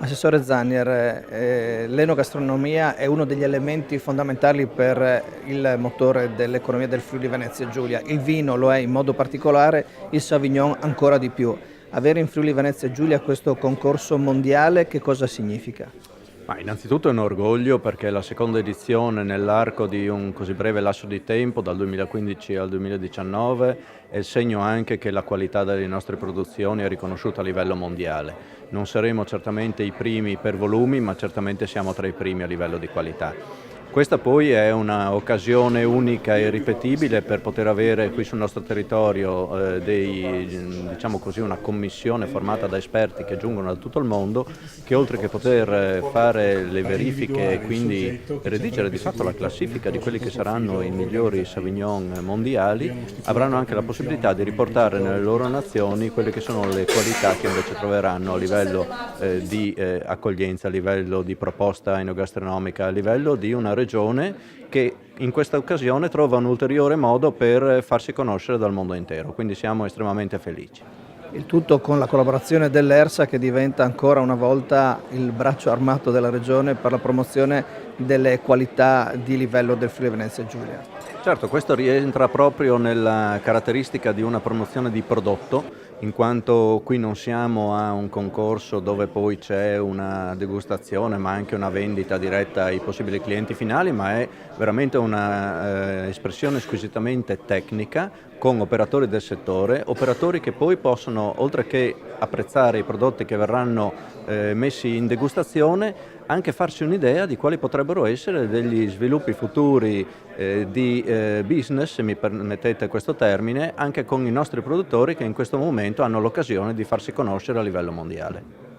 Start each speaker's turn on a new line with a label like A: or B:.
A: Assessore Zannier, l'enogastronomia è uno degli elementi fondamentali per il motore dell'economia del Friuli Venezia Giulia. Il vino lo è in modo particolare, il Sauvignon ancora di più. Avere in Friuli Venezia Giulia questo concorso mondiale che cosa significa?
B: Ma innanzitutto è un orgoglio perché è la seconda edizione nell'arco di un così breve lasso di tempo, dal 2015 al 2019, è il segno anche che la qualità delle nostre produzioni è riconosciuta a livello mondiale. Non saremo certamente i primi per volumi, ma certamente siamo tra i primi a livello di qualità. Questa poi è un'occasione unica e irripetibile per poter avere qui sul nostro territorio diciamo così, una commissione formata da esperti che giungono da tutto il mondo, che oltre che poter fare le verifiche e quindi redigere di fatto la classifica di quelli che saranno i migliori Sauvignon mondiali, avranno anche la possibilità di riportare nelle loro nazioni quelle che sono le qualità che invece troveranno a livello di accoglienza, a livello di proposta enogastronomica, a livello di una regione che in questa occasione trova un ulteriore modo per farsi conoscere dal mondo intero, quindi siamo estremamente felici.
A: Il tutto con la collaborazione dell'ERSA che diventa ancora una volta il braccio armato della regione per la promozione delle qualità di livello del Friuli Venezia Giulia.
B: Certo, questo rientra proprio nella caratteristica di una promozione di prodotto, in quanto qui non siamo a un concorso dove poi c'è una degustazione ma anche una vendita diretta ai possibili clienti finali, ma è veramente una espressione squisitamente tecnica con operatori del settore, operatori che poi possono, oltre che apprezzare i prodotti che verranno messi in degustazione, anche farsi un'idea di quali potrebbero essere degli sviluppi futuri di business, se mi permettete questo termine, anche con i nostri produttori che in questo momento hanno l'occasione di farsi conoscere a livello mondiale.